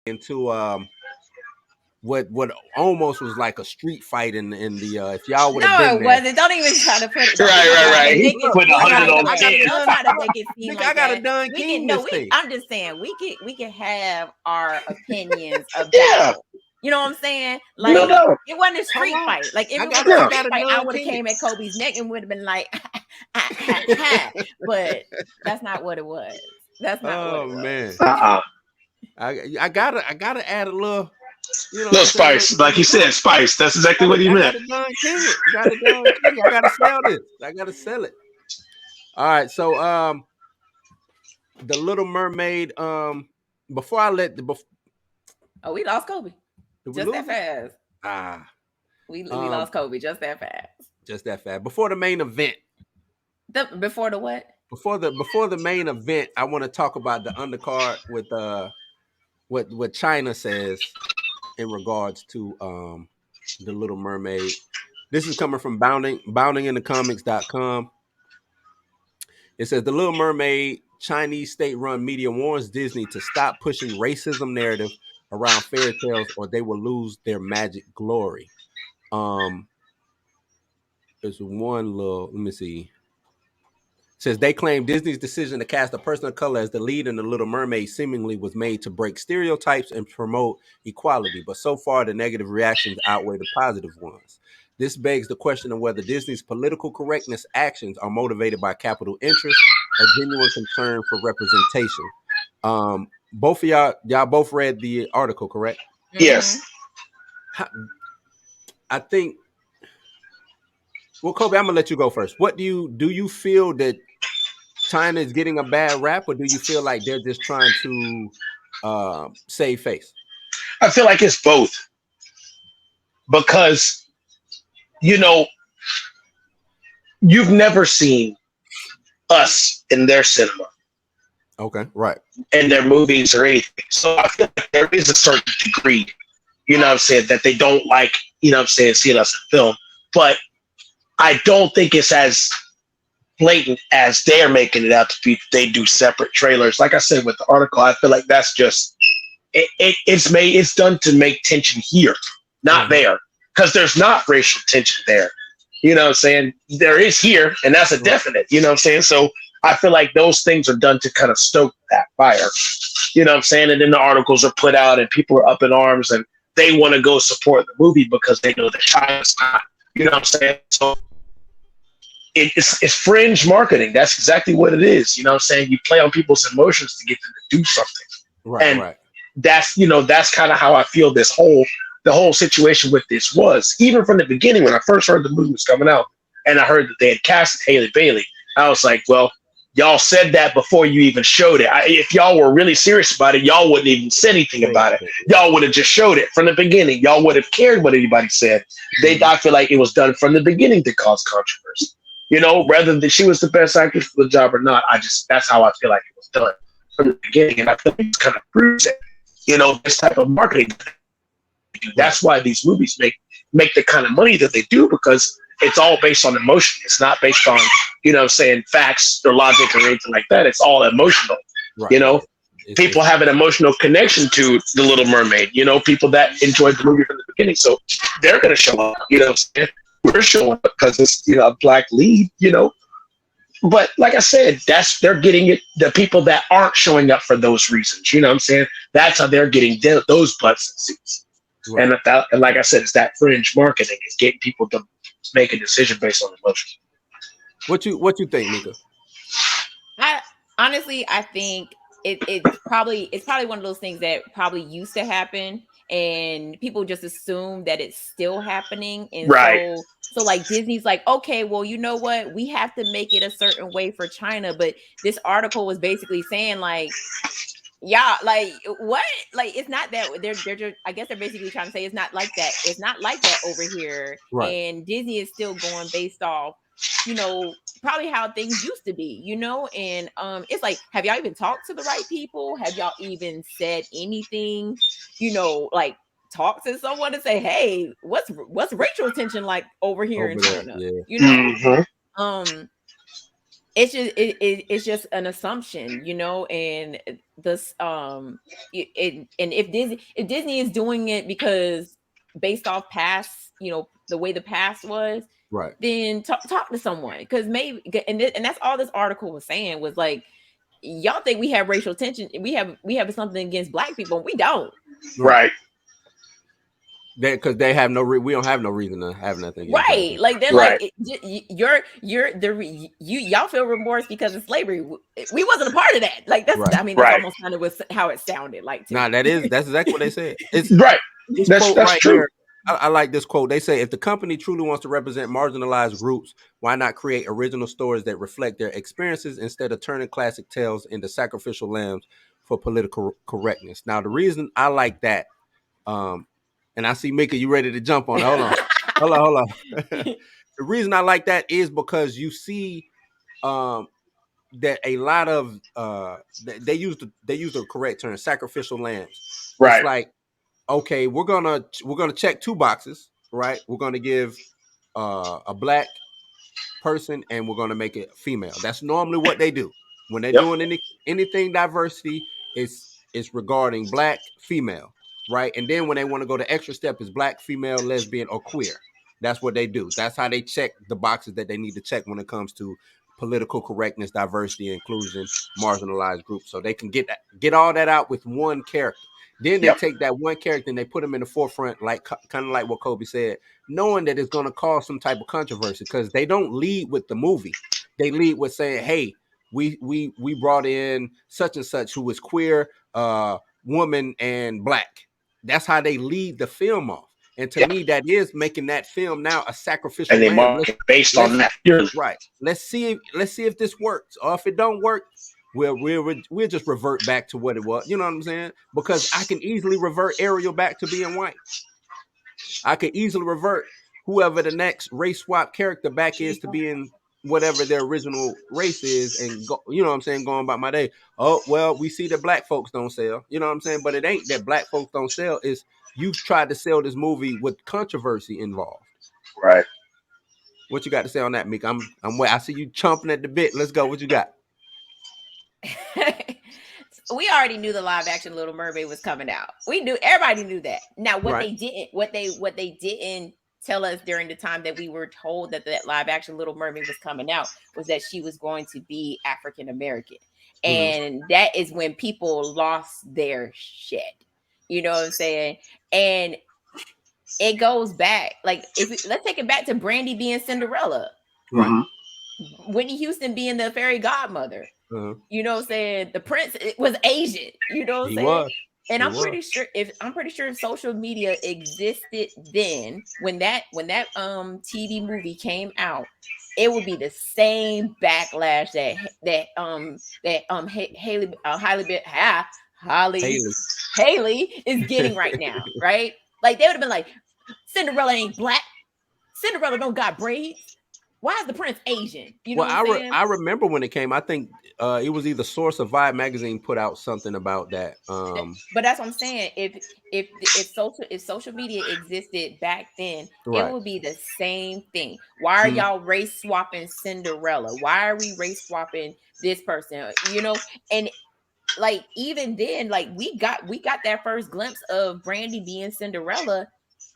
into what almost was like a street fight in the if y'all would have No, been it there. wasn't. Don't even try to put it. Don't Right, even right, try right. to He make it put a seem hundred like on that. 10. Don't try to make it seem Nigga, like I got a that. Don We King can no. this thing. I'm just saying we can have our opinions about Yeah. it. You know what I'm saying? No, Like no. it wasn't a street Hold on. fight. Like if I it got was a I street got a fight, I Don would have King. came at Kobe's neck and would have been like, but that's not what it was. That's not what Oh it was. man. Uh-uh. I gotta add a little, you know what No I'm saying? spice. Like he said, spice. That's exactly what he I meant. gotta Don King it. Gotta Don King. I gotta sell this. I gotta sell it. All right, so the Little Mermaid. Before I let the Oh, we lost Kobe did we just lose that it? fast. Ah, We um, lost Kobe just that fast. just that fast. Before the main event. Before the what? Before the main event, I want to talk about the undercard with what China says in regards to the Little Mermaid. This is coming from boundinginthecomics.com. It says the Little Mermaid Chinese state-run media warns Disney to stop pushing racism narrative around fairy tales or they will lose their magic glory. There's one little, let me see. Says they claim Disney's decision to cast a person of color as the lead in The Little Mermaid seemingly was made to break stereotypes and promote equality, but so far the negative reactions outweigh the positive ones. This begs the question of whether Disney's political correctness actions are motivated by capital interest or genuine concern for representation. Both of y'all both read the article, correct? Yes. I think. Well, Kobe, I'm gonna let you go first. What do you feel that China is getting a bad rap, or do you feel like they're just trying to save face? I feel like it's both because, you know, you've never seen us in their cinema, Okay, right. in their movies or anything. So I feel like there is a certain degree, you know what I'm saying, that they don't like, you know what I'm saying, seeing us in film. But I don't think it's as blatant as they're making it out to be. They do separate trailers. Like I said with the article, I feel like that's just it's done to make tension here, not there, because there's not racial tension there. You know what I'm saying? There is here, and that's a definite. You know what I'm saying? So I feel like those things are done to kind of stoke that fire. You know what I'm saying? And then the articles are put out, and people are up in arms, and they want to go support the movie because they know that China's not. You know what I'm saying? So it's fringe marketing. That's exactly what it is. You know what I'm saying? You play on people's emotions to get them to do something. Right, And right. that's kind of how I feel the whole situation with this was. Even from the beginning, when I first heard the movie was coming out and I heard that they had casted Haley Bailey, I was like, well, y'all said that before you even showed it. If y'all were really serious about it, y'all wouldn't even say anything about it. Y'all would have just showed it from the beginning. Y'all would have cared what anybody said. I feel like it was done from the beginning to cause controversy. You know, rather than she was the best actress for the job or not, that's how I feel like it was done from the beginning. And I feel like it kind of proves it. You know, this type of marketing. That's why these movies make the kind of money that they do, because it's all based on emotion. It's not based on, you know, saying facts or logic or anything like that. It's all emotional. Right. You know, people have an emotional connection to The Little Mermaid. You know, people that enjoyed the movie from the beginning. So they're going to show up, you know, we're showing up because it's, you know, a black lead, you know. But like I said, they're getting it. The people that aren't showing up for those reasons, you know what I'm saying? That's how they're getting those butts and seats. Right. And like I said, it's that fringe marketing. It's getting people to make a decision based on emotion. What you think, Mika? I think it's probably one of those things that probably used to happen, and people just assume that it's still happening, and right. So like Disney's like, okay, well, you know what? We have to make it a certain way for China. But this article was basically saying like, yeah, like what? Like it's not that they're just, I guess they're basically trying to say it's not like that. It's not like that over here. Right. And Disney is still going based off, you know, probably how things used to be, you know, and it's like, have y'all even talked to the right people? Have y'all even said anything, you know, like talk to someone and say, hey, what's racial tension like over here in China? Yeah. You know? Mm-hmm. it's just an assumption, you know, and this and if Disney is doing it because based off past, you know, the way the past was, Right. then talk to someone, because maybe and that's all this article was saying was like, y'all think we have racial tension, we have something against black people, we don't. Right. Because they have we don't have no reason to have nothing against black Right, people. like they're Right. like, you're y'all feel remorse because of slavery. We wasn't a part of that. Like that's, Right. I mean, that's Right. almost kind of was how it sounded like to Nah, me. that's exactly what they said. It's Right. this That's quote right true. here. I like this quote. They say, if the company truly wants to represent marginalized groups, why not create original stories that reflect their experiences instead of turning classic tales into sacrificial lambs for political correctness? Now, the reason I like that, and I see Mika, you ready to jump on it. Hold on. The reason I like that is because you see that a lot of they use the correct term, sacrificial lambs. It's Right. like, okay, we're gonna check two boxes, right? We're gonna give a black person and we're gonna make it female. That's normally what they do when they're Yep. doing anything diversity. It's regarding black, female, right? And then when they want to go the extra step, is black, female, lesbian, or queer. That's what they do. That's how they check the boxes that they need to check when it comes to political correctness, diversity, inclusion, marginalized groups. So they can get all that out with one character. Then they Yep. take that one character and they put them in the forefront, like kind of like what Kobe said, knowing that it's going to cause some type of controversy, because they don't lead with the movie. They lead with saying, "Hey, we brought in such and such who is queer, woman, and black." That's how they lead the film off. And to Yep. me, that is making that film now a sacrificial And they lamb. market based on Let's that. Purely. right. Let's see if this works, or if it don't work, we'll just revert back to what it was. You know what I'm saying? Because I can easily revert Ariel back to being white. I could easily revert whoever the next race swap character back is to being whatever their original race is, and go, you know what I'm saying, going about my day. Oh, well, we see that black folks don't sell. You know what I'm saying? But it ain't that black folks don't sell. It's you've tried to sell this movie with controversy involved. Right. What you got to say on that, Meek? I see you chomping at the bit. Let's go. What you got? We already knew the live action Little Mermaid was coming out. Everybody knew that. Now, what Right. they didn't tell us during the time that we were told that live action Little Mermaid was coming out was that she was going to be African American. And that is when people lost their shit. You know what I'm saying? And it goes back, like, let's take it back to Brandy being Cinderella. Right. Mm-hmm. Whitney Houston being the fairy godmother. You know what I'm saying? The prince was Asian. You know what I'm saying? Was. And He I'm pretty sure if social media existed then, when that TV movie came out, it would be the same backlash Haley is getting right now, right? Like, they would have been like, Cinderella ain't black. Cinderella don't got braids. Why is the prince Asian? You know what I'm saying? I remember when it came. I think it was either Source or Vibe magazine put out something about that. But that's what I'm saying. If social media existed back then, right. it would be the same thing. Why are y'all race swapping Cinderella? Why are we race swapping this person? You know, and like, even then, like, we got that first glimpse of Brandy being Cinderella.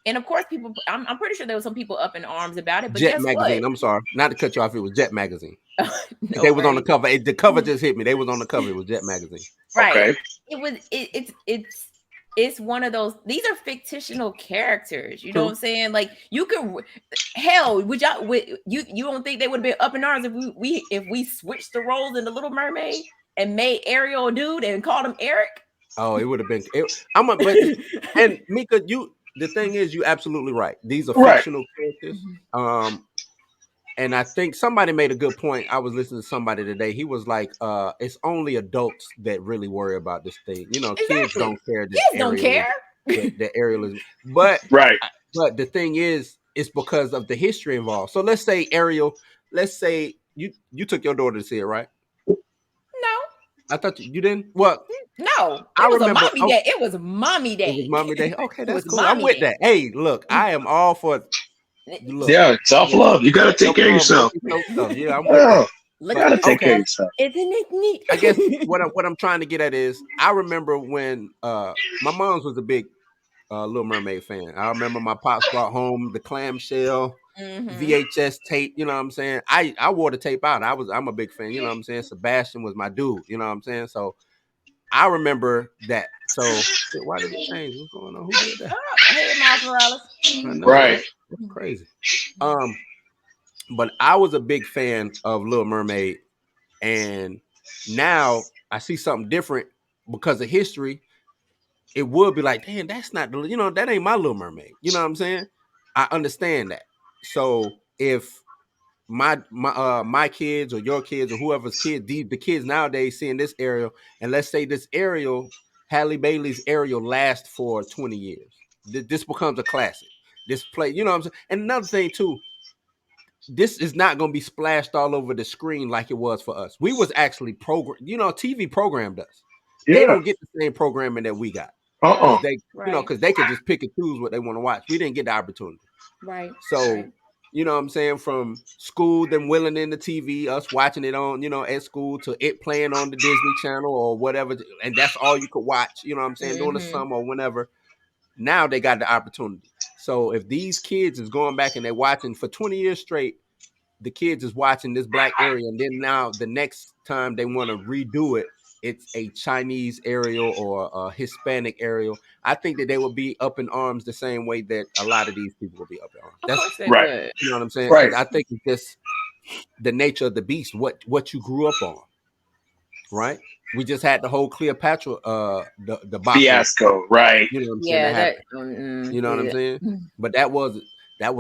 And of course, people, I'm pretty sure there was some people up in arms about it. But Jet guess magazine. what? I'm sorry, not to cut you off. It was Jet magazine. No, they was on the cover. The cover just hit me. They was on the cover. It was Jet magazine. Right. Okay. It was. It's one of those. These are fictional characters. You know what I'm saying? Like, you can. Hell, would y'all? You don't think they would have been up in arms if we switched the roles in the Little Mermaid and made Ariel a dude and called him Eric? Oh, it would have been. And Mika, the thing is, you absolutely right. These are fictional characters. And I think somebody made a good point. I was listening to somebody today. He was like, it's only adults that really worry about this thing. You know, kids don't care. Kids don't care. That Ariel is. But the thing is, it's because of the history involved. So let's say Ariel, you took your daughter to see it, right? No. I thought you didn't. What? No, it was remember, a mommy day. It was mommy day. It was mommy day. Okay, that's cool. I'm with that. Hey, look, I am all for. Look, yeah, self love. You gotta take care of yourself. Yeah, I'm with that. Look But at Gotta the take care okay, of yourself. Isn't it neat? I guess what I'm trying to get at is I remember when my mom's was a big Little Mermaid fan. I remember my pops brought home the clamshell Mm-hmm. VHS tape. You know what I'm saying? I wore the tape out. I'm a big fan. You know what I'm saying? Sebastian was my dude. You know what I'm saying? So I remember that. So shit, why did it change? What's going on? Who did that? Oh, hey, Miles Morales. I know, Right. right? That's crazy. Um, but I was a big fan of Little Mermaid, and now I see something different because of history. It would be like, damn, that's not the, that ain't my Little Mermaid. You know what I'm saying? I understand that. So if my kids or your kids or whoever's kids, the kids nowadays seeing this Ariel, and let's say this Ariel, Halle Bailey's Ariel lasts for 20 years. This becomes a classic. This play, you know what I'm saying? And another thing too, this is not going to be splashed all over the screen like it was for us. We was actually programmed, TV programmed us. They Yeah. don't get the same programming that we got Uh-uh. because they, Right. because they could just pick and choose what they want to watch. We didn't get the opportunity. Right. So, you know what I'm saying? From school, them willing in the TV, us watching it on, at school, to it playing on the Disney Channel or whatever. And that's all you could watch, you know what I'm saying, during the Mm-hmm. summer or whenever. Now they got the opportunity. So if these kids is going back and they're watching for 20 years straight, the kids is watching this black area, and then now the next time they want to redo it, it's a Chinese Ariel or a Hispanic Ariel. I think that they will be up in arms the same way that a lot of these people will be up in arms. Of That's, course they Right. would. you know what I'm saying? Right. Because I think it's just the nature of the beast, what you grew up on, right? We just had the whole Cleopatra the debacle. Fiasco. Right. You know what I'm saying? That Yeah, that. happened. You know what I'm Yeah. saying? But that was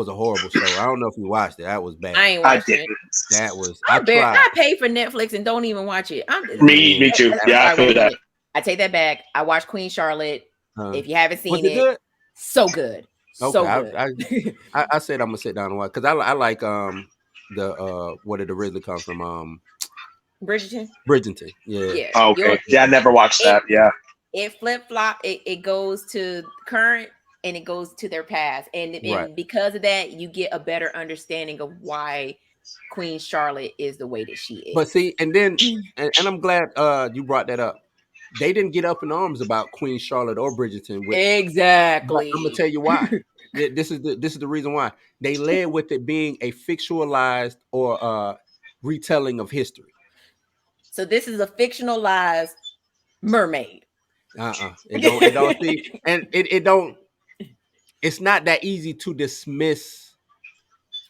a horrible show. I don't know if you watched it. That was bad. I ain't I watching it. didn't. That was I I tried. pay for Netflix and don't even watch it. Me too. I'm Yeah, I sorry, feel wait a that. minute. I take that back. I watched Queen Charlotte. Uh, If you haven't was seen it it, good? so good. Okay, So good. I said I'm gonna sit down and watch because I like the where did it originally come from, Bridgerton. Bridgerton. Yeah. Yeah. Oh, okay. Yeah, I never watched that. Yeah. It flip flop. It goes to current and it goes to their past, and Right. because of that, you get a better understanding of why Queen Charlotte is the way that she is. But see, and then and I'm glad you brought that up. They didn't get up in arms about Queen Charlotte or Bridgerton, which but I'm gonna Exactly. tell you why. This is the reason why they led with it being a fictionalized or retelling of history. So this is a fictionalized mermaid. It don't see, and it don't. It's not that easy to dismiss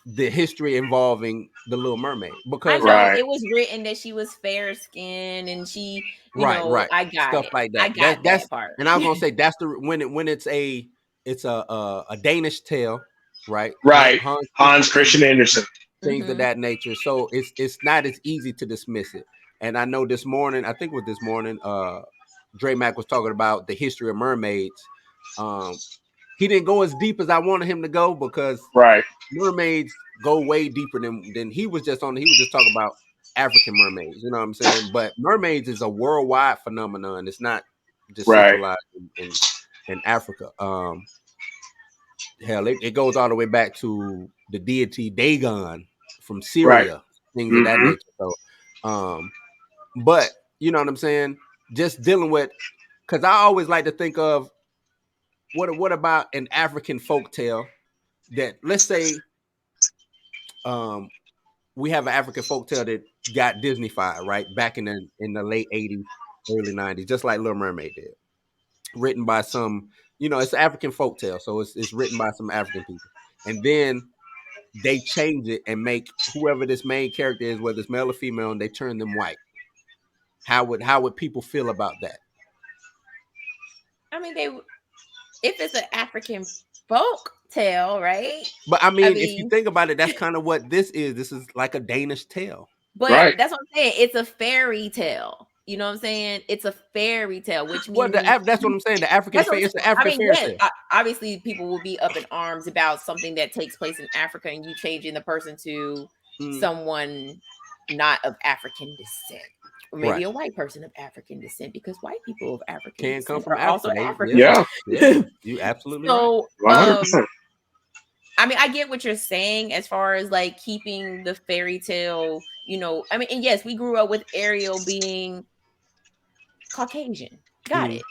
the history involving the Little Mermaid I because know Right. it was written that she was fair skinned and she, right I got stuff it. like I that. got That's that part. and I was gonna say that's the when it's a Danish tale, right? Right. Hans Hans Christian Christian Andersen, Andersen. things of Mhm. that nature. So it's not as easy to dismiss it. And I know this morning, I think it was this morning, Dre Mack was talking about the history of mermaids. Um, he didn't go as deep as I wanted him to go because Right. mermaids go way deeper than he was just on. He was just talking about African mermaids. You know what I'm saying? But mermaids is a worldwide phenomenon. It's not just Right. centralized in Africa. Hell, it goes all the way back to the deity Dagon from Right. Syria, things of that Mm-hmm. nature. So, but you know what I'm saying? Just dealing with, because I always like to think of what about an African folk tale that, let's say, um, we have an African folktale that got Disneyfied, right? Back in the late 80s, early 90s, just like Little Mermaid did. Written by some, it's an African folktale, so it's written by some African people. And then they change it and make whoever this main character is, whether it's male or female, and they turn them white. How would people feel about that? I mean, if it's an African folk tale, right? But I I mean, if you mean, think about it, that's kind of what this is. This is like a Danish tale. but Right. that's what I'm saying. It's a fairy tale. You know what I'm saying? It's a fairy tale, which Well, means that's what I'm saying. The African that's what it's the I African mean. fairy Yes, tale. obviously, people will be up in arms about something that takes place in Africa, and you changing the person to someone not of African descent, or maybe Right. a white person of African descent, because white people of African Can come descent from are also Africa. African. Yeah. Yeah, you absolutely right. So, 100%. I mean, I get what you're saying as far as like keeping the fairy tale, I mean, and yes, we grew up with Ariel being Caucasian. Got Mm. it.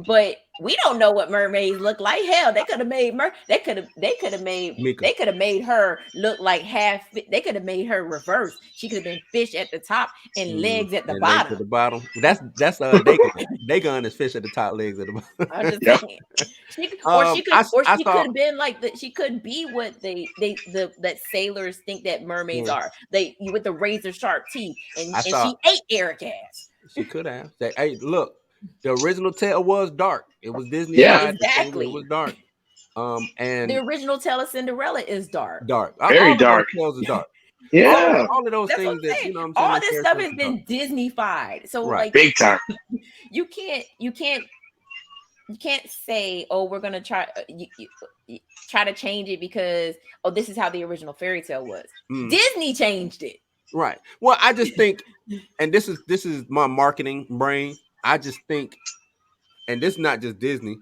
But we don't know what mermaids look like. Hell, they could have made Mika. they could have made her look like they could have made her reverse. She could have been fish at the top and legs at the And legs at the bottom. bottom. That's Dagon. Dagon is fish at the top, legs at the bottom. I'm just Yep. saying. I She saw. could have been like she could be what that sailors think that mermaids Mm, are. With the razor sharp teeth, and I saw. she ate Eric ass. She could have. Say, hey, look, the original tale was dark. It was Disney Yeah. side. It was Exactly. dark. The And original tale of Cinderella is dark. dark. Very All of those dark. tales are dark. Yeah. All of those That's what things I'm that saying. what I'm saying. All That this fairy stuff tales has are dark. been Disney-fied. So Right. like Big time. you can't say, oh, we're gonna try try to change it because this is how the original fairy tale was. Disney changed it. Right. Well, I just think, and this is my marketing brain. I just think, and this is not just Disney.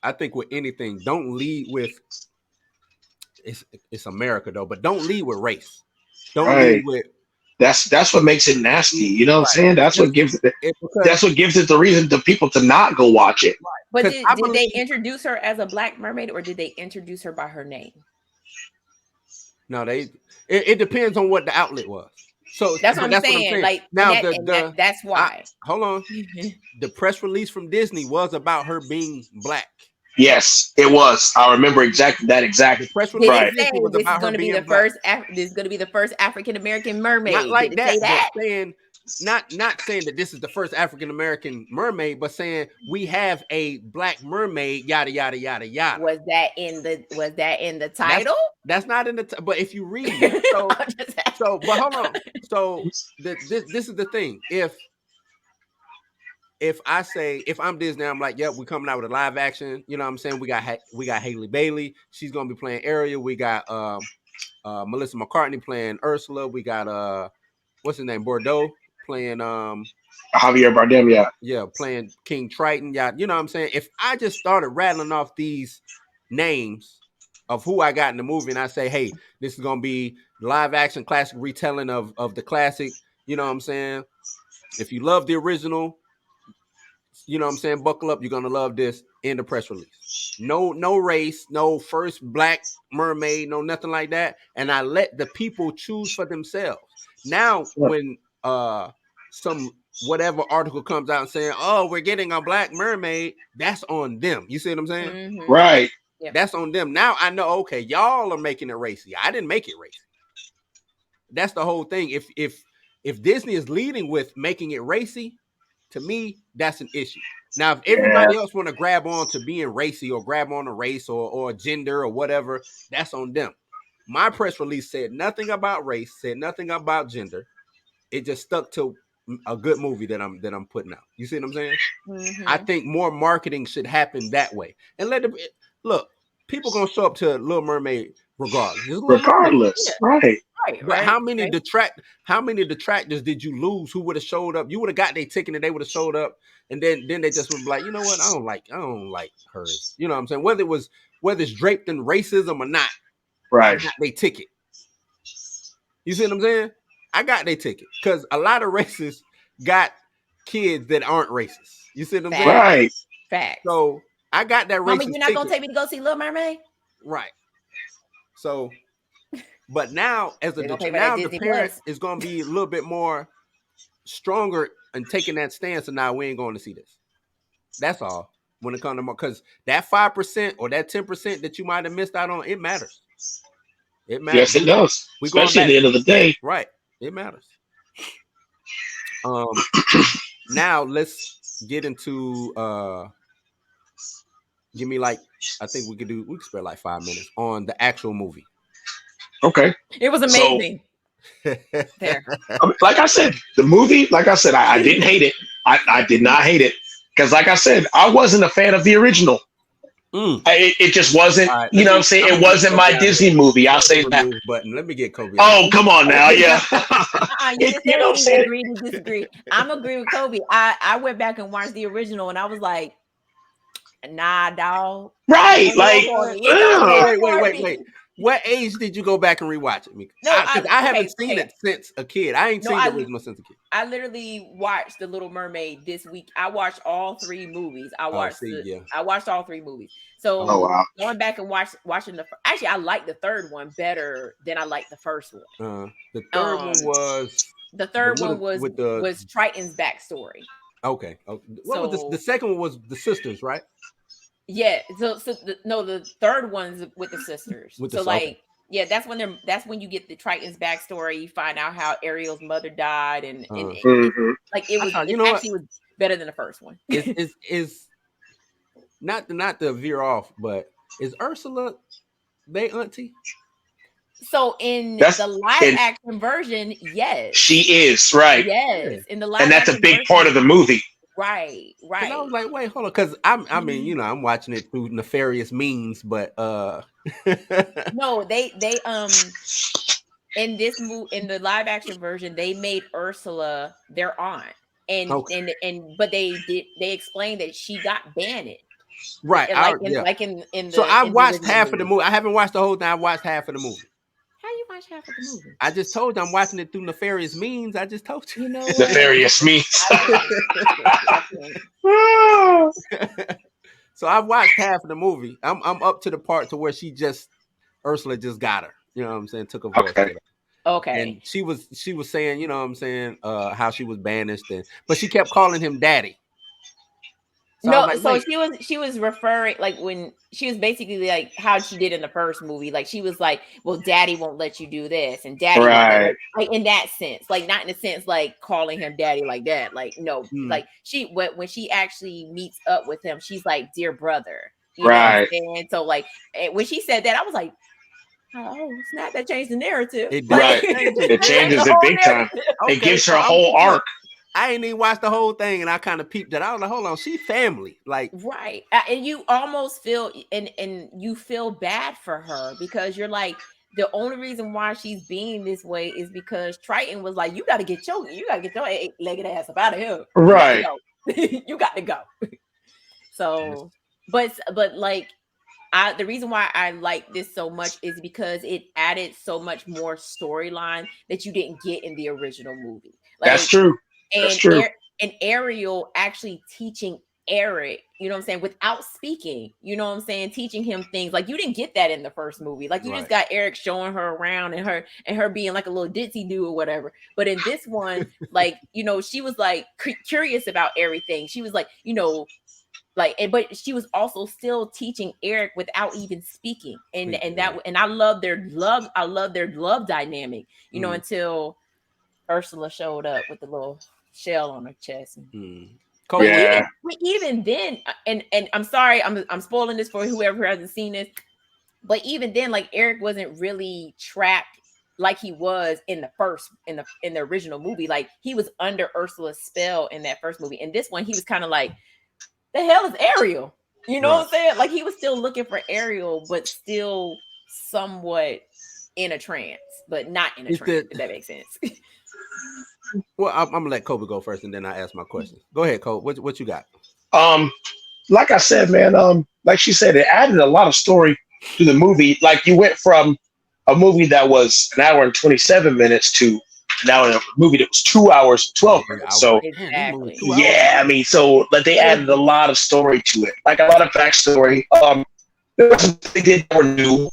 I think with anything, don't lead with it's America though, but don't lead with race. Don't lead Right. with That's what makes it nasty. You know what I'm right. saying? That's what gives it. That's what gives it the reason to people to not go watch it. But Because did they introduce her as a black mermaid, or did they introduce her by her name? No, it depends on what the outlet was. So that's what I'm saying. Like now that's why. Hold on. The press release from Disney was about her being black. Yes, it was. I remember exactly that. Exactly. The press Did release it say was this about is going to be the black. first? This is going to be the first African American mermaid. Not like Did it say that? but saying not saying that this is the first African American mermaid, but saying we have a black mermaid. Yada yada yada yada. Was that in the title? That's not in the. But if you read, but hold on. So this is the thing. If I say, if I'm Disney, I'm like, yep, we're coming out with a live action. You know what I'm saying? We got Haley Bailey. She's gonna be playing Ariel. We got Melissa McCartney playing Ursula. We got what's his name? Bordeaux playing Javier Bardem, yeah, playing King Triton. Yeah, you know what I'm saying? If I just started rattling off these names of who I got in the movie and I say, hey, this is gonna be live action classic retelling of the classic, you know what I'm saying? If you love the original, you know what I'm saying, buckle up, you're gonna love this in the press release. No race, no first black mermaid, no nothing like that. And I let the people choose for themselves. Now when some whatever article comes out and saying, oh, we're getting a black mermaid, that's on them. You see what I'm saying? Mm-hmm. Right. Yep. That's on them. Now I know, okay, y'all are making it racy. I didn't make it racy. That's the whole thing. If Disney is leading with making it racy, to me, that's an issue. Now, if everybody else want to grab on to being racy or grab on a race or gender or whatever, that's on them. My press release said nothing about race, said nothing about gender. It just stuck to a good movie that I'm putting out. You see what I'm saying? Mm-hmm. I think more marketing should happen that way. And look, people gonna show up to Little Mermaid regardless. Regardless, right. But how many detractors did you lose who would have showed up? You would have got their ticket and they would have showed up, and then they just would be like, you know what, I don't like hers. You know what I'm saying? Whether it's draped in racism or not, right? I got their ticket. You see what I'm saying? I got their ticket because a lot of racists got kids that aren't racist. You see what I'm saying? Right. Facts. So I got that racist. Mommy, you're not gonna take me to go see Little Mermaid? Right. So. But now, now the parent is going to be a little bit more stronger and taking that stance. And now we ain't going to see this. That's all. When it comes to more, because that 5% or that 10% that you might have missed out on, it matters. It matters. Yes, it does. Especially at the end of the day. Right. It matters. Now let's get into. Give me I think we could spare like 5 minutes on the actual movie. Okay. It was amazing. There. Like I said, the movie, I didn't hate it. I did not hate it. Because like I said, I wasn't a fan of the original. It just wasn't, right, you know what I'm saying? It wasn't my Disney movie. I'll say that. Button. Let me get Kobe. Oh, come on now. Yeah. You know what I'm saying? Agree to disagree. I'm agreeing with Kobe. I went back and watched the original and I was like, Nah, dog. Right? Like, Look out ugh. for Wait. What age did you go back and rewatch it, Mika? No, Because I haven't seen okay. it since a kid. I ain't No, seen the original since a kid. I literally watched The Little Mermaid this week. I watched all 3 movies. I watched all 3 movies. Oh So wow. going back and watching actually I like the third one better than I like the first one. The third one was the third one with the was Triton's backstory. okay. What was So the second one was the sisters, right? yeah, the third one's with the sisters. With So the like yeah, that's when you get the Triton's backstory. You find out how Ariel's mother died, and like it actually was better than the first one. Is not to veer off, but is Ursula they auntie? So in the live action version, yes, she is right. Yes, in the live, and that's a big part of the movie. Right. And I was like, wait, hold on, because I mean, I'm watching it through nefarious means, but no, they in the live action version, they made Ursula their aunt, but they explained that she got banned. Right. So I watched half of the movie. I haven't watched the whole thing. I watched half of the movie. How you watch half of the movie? I just told you I'm watching it through nefarious means. I just told you. Nefarious means. So I've watched half of the movie. I'm up to the part to where Ursula just got her. You know what I'm saying? Took her voice. Okay. And she was saying, you know what I'm saying, how she was banished, but she kept calling him daddy. So she was referring, like, when she was basically like how she did in the first movie, like she was like, well, daddy won't let you do this, and daddy won't like in that sense, like not in the sense like calling him daddy like that, like no, like when she actually meets up with him, she's like, dear brother, you know what I'm saying? So like when she said that, I was like, oh snap, that changed the narrative. It changes it big time. Okay, it gives her a whole arc. I ain't even watched the whole thing, and I kind of peeped it. I was like, hold on, she family, like, right. And you almost feel and you feel bad for her, because you're like, the only reason why she's being this way is because Triton was like, you got to get your 8-legged ass up out of here, right? You got to go. So, but like, the reason why I like this so much is because it added so much more storyline that you didn't get in the original movie. Like, that's true. And Ariel actually teaching Eric, you know what I'm saying, without speaking, you know what I'm saying, teaching him things like you didn't get that in the first movie. Like you just got Eric showing her around and her being like a little ditzy dude or whatever. But in this one, like, she was like curious about everything. She was like, but she was also still teaching Eric without even speaking. And I love their love dynamic, until Ursula showed up with the little shell on her chest. Even then, and I'm sorry, I'm spoiling this for whoever hasn't seen this, but even then, like, Eric wasn't really trapped like he was in the original movie. Like, he was under Ursula's spell in that first movie. In this one, he was kind of like, the hell is Ariel? You know what I'm saying? Like, he was still looking for Ariel, but still somewhat in a trance, but not in a trance, if that makes sense. Well, I'm gonna let Kobe go first, and then I ask my question. Go ahead, Kobe. What you got? Like I said, man. Like she said, it added a lot of story to the movie. Like, you went from a movie that was an hour and 27 minutes to now in a movie that was 2 hours 12 minutes. So exactly. Yeah, I mean, so like they added a lot of story to it, like a lot of backstory. There was something they did that were new.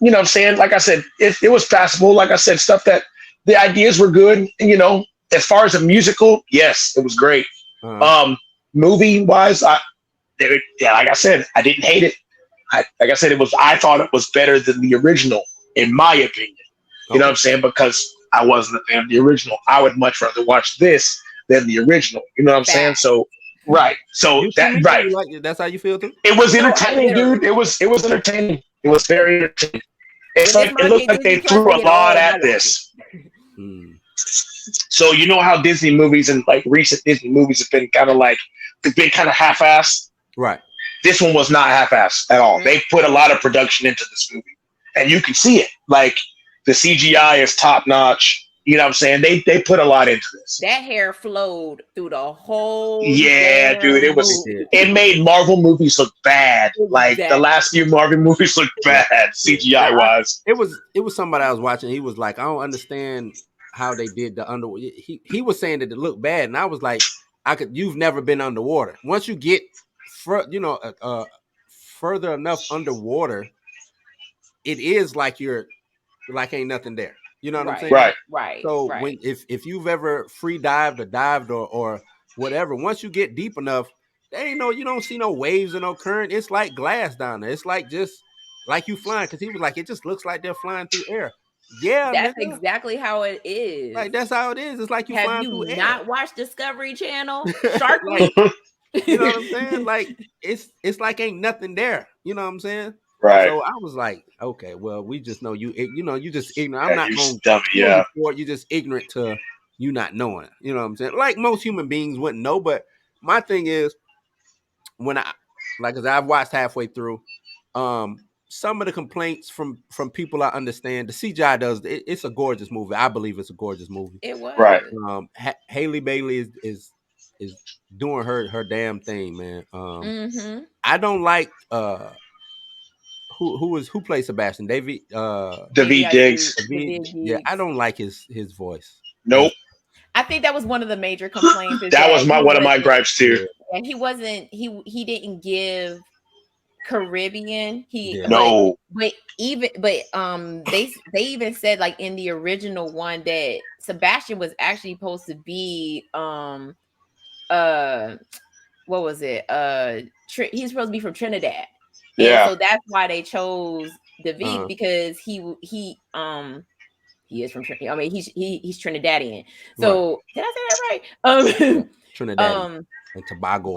You know what I'm saying? Like I said, it was passable. Like I said, stuff that the ideas were good. And, as far as a musical, yes, it was great. Movie wise, like I said, I didn't hate it. I thought it was better than the original, in my opinion. You know what I'm saying? Because I wasn't a fan of the original. I would much rather watch this than the original. You know what I'm saying? So, right. So that's how you feel too? It was entertaining, dude. It was entertaining. It was very entertaining. It looked like they threw a lot at this. So you know how Disney movies and like recent Disney movies have been kind of half-assed? Right. This one was not half-assed at all. They put a lot of production into this movie. And you can see it. Like, the CGI is top-notch. You know what I'm saying? They put a lot into this. That hair flowed through the whole Yeah, dude, damn did. it made Marvel movies look bad. Like the Exactly. last few Marvel movies looked bad, CGI wise. It was somebody I was watching. He was like, I don't understand how they did the underwater. He was saying that it looked bad, and I was like, you've never been underwater. Once you get further enough underwater, it is like you're like ain't nothing there. You know what I'm Right. saying? Right. So Right. when if you've ever free dived or dived or whatever, once you get deep enough, there ain't you don't see no waves or no current. It's like glass down there. It's like just like you flying, because he was like, it just looks like they're flying through air. Yeah, That's nigga. exactly how it is. Like that's how it is. It's like you Have flying you through air. not watched Discovery Channel? Shark Like, Week. you know what I'm saying? Like it's like ain't nothing there. You know what I'm saying? Right. So I was like, okay, well, we just know you. You know, you just ignorant. I'm Yeah, not you going dummy, to yeah. you just ignorant to you not knowing. You know what I'm saying? Like most human beings wouldn't know. But my thing is, when as I've watched halfway through, some of the complaints from people I understand, the CGI it's a gorgeous movie. I believe it's a gorgeous movie. It was. Right. Haley Bailey is doing her damn thing, man. Mm-hmm. I don't like who plays Sebastian? David David Diggs. Yeah, I don't like his voice. Nope. I think that was one of the major complaints. Is That was he one of my wasn't- gripes too. And he wasn't. He didn't give Caribbean. Yeah. No. But they even said like in the original one that Sebastian was actually supposed to be what was it? He's supposed to be from Trinidad. Yeah. And so that's why they chose David, because he is from Trinidad. I mean, he's Trinidadian. So did I say that right? Trinidad and Tobago.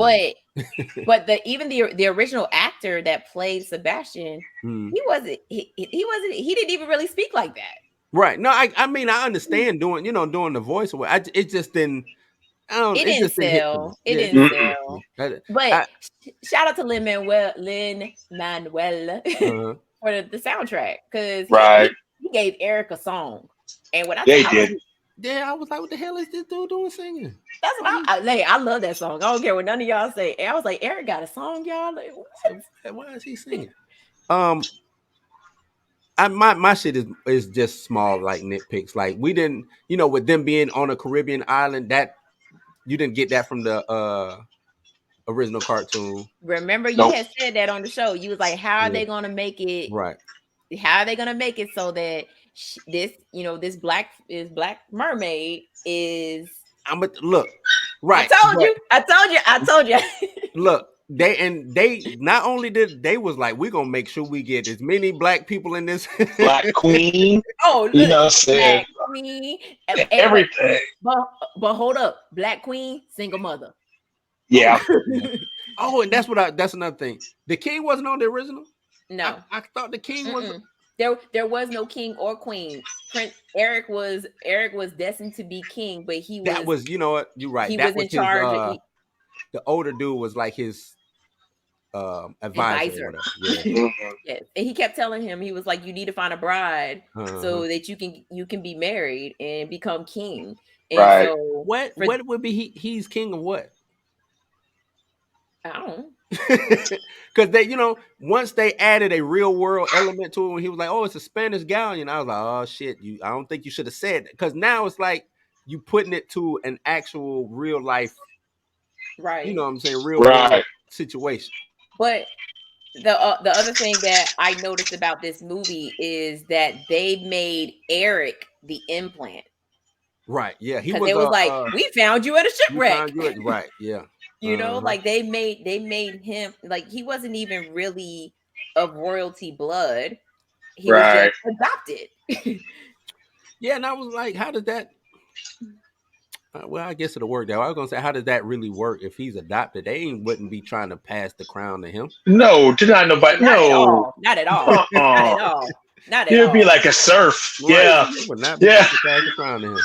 But the original actor that played Sebastian, he didn't even really speak like that. Right. No, I mean I understand doing the voice. It just didn't. It didn't sell. It Yeah, didn't sell. But shout out to Lin Manuel for the soundtrack, because he gave Eric a song, and when I was like, what the hell is this dude doing singing? That's what I love that song. I don't care what none of y'all say. And I was like, Eric got a song, y'all. Like, what? Why is he singing? My shit is just small, like nitpicks. Like we didn't, with them being on a Caribbean island, that you didn't get that from the original cartoon. Remember, you had said that on the show. You was like, how are they gonna make it? Right. How are they gonna make it so that this black mermaid is? Look. Right. I told you. Look, they not only did they was like, we're gonna make sure we get as many black people in this Black Queen. Oh, look, you know what I'm saying? Black Queen, everything. But hold up, Black Queen, single mother. Yeah. Oh, and that's another thing. The king wasn't on the original. No, I thought the king was. There was no king or queen. Prince Eric was destined to be king, but he was. That was, you know what? You're right. He that was in charge. The older dude was like his advisor. Yeah. Yes. And he kept telling him, he was like, you need to find a bride so that you can be married and become king. And so what would be he's king of what? I don't know. Because they, once they added a real world element to it, when he was like, "Oh, it's a Spanish galleon," I was like, "Oh shit, I don't think you should have said that." Because now it's like you putting it to an actual real life, right? You know what I'm saying, real world situation. But the other thing that I noticed about this movie is that they made Eric the implant. Right. Yeah. He was like, we found you at a shipwreck. Right. Yeah. Like they made him like he wasn't even really of royalty blood. He was just adopted. Yeah, and I was like, how did that? Well, I guess it'll work out. I was gonna say, how does that really work if he's adopted? They wouldn't be trying to pass the crown to him. No, did not nobody. Not at all. Not at all. Not at all. He'd be like a serf. Right. Yeah. They would not be trying to pass the crown to him.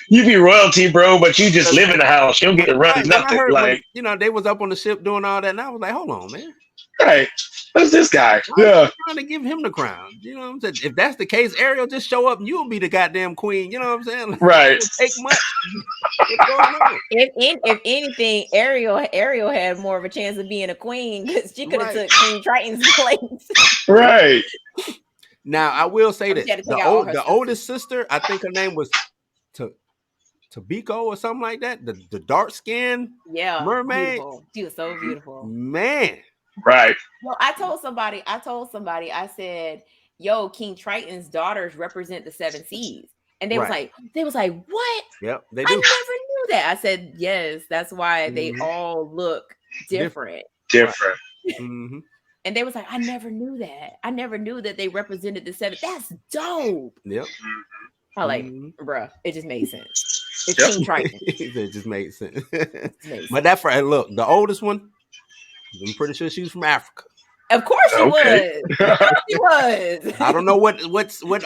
You be royalty, bro, but you just live in the house. You don't get to run nothing. Like, they was up on the ship doing all that, and I was like, hold on, man. Right. What's this guy? I'm Yeah. trying to give him the crown. You know what I'm saying? If that's the case, Ariel, just show up and you'll be the goddamn queen. You know what I'm saying? Like, Right. it don't take much. What's going on? If anything, Ariel had more of a chance of being a queen because she could have Right. took King Triton's place. Right. Now I will say She that had to take out all her sisters. oldest sister, I think her name was Tabiko or something like that. The dark skinned Yeah, mermaid. beautiful. She was so beautiful. Man. Right. Well, I told somebody, I said, yo, King Triton's daughters represent the seven seas. And they was like, what? Yep, they I do. never knew that. I said, yes, that's why they all look different. Different. Mm-hmm. And they was like, I never knew that. I never knew that they represented the seven. That's dope. Yep. I like, bruh, it just made sense. It's King Triton. It just made sense. But But that for look, the oldest one, I'm pretty sure she was from Africa. Of course she was. Of course she was. I don't know what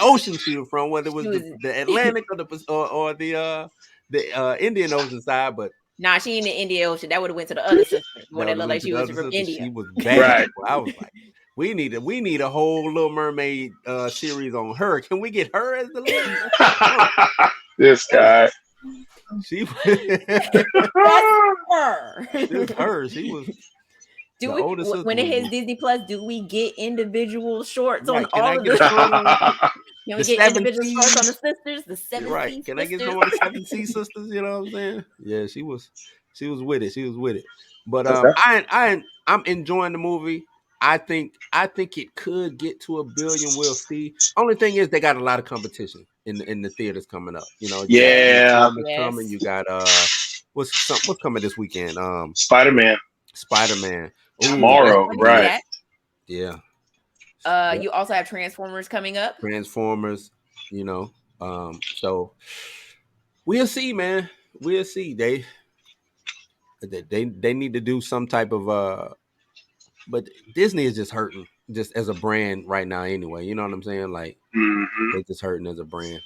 ocean she was from, whether it was the Atlantic or the Indian Ocean side, but nah, she in the Indian Ocean. That would have went to the other sister. When it looked like she was from India. She was bad. Right. I was like, we need a whole Little Mermaid series on her. Can we get her as the lead? This guy. She That's her. It was her. She was. Do we, when it hits Disney Plus, do we get individual shorts on all of this? Can we get individual shorts on the sisters? The seven right. Can I get some of the 7 C sisters? You know what I'm saying? Yeah, she was with it. She was with it. But I'm enjoying the movie. I think it could get to $1 billion. We'll see. Only thing is they got a lot of competition in the theaters coming up. You know, coming. You got what's coming this weekend? Spider-Man. Tomorrow, right? Yeah. You also have Transformers coming up. Transformers, you know. So we'll see, man. We'll see. They need to do some type of but Disney is just hurting just as a brand right now anyway. You know what I'm saying? Like they're just hurting as a brand.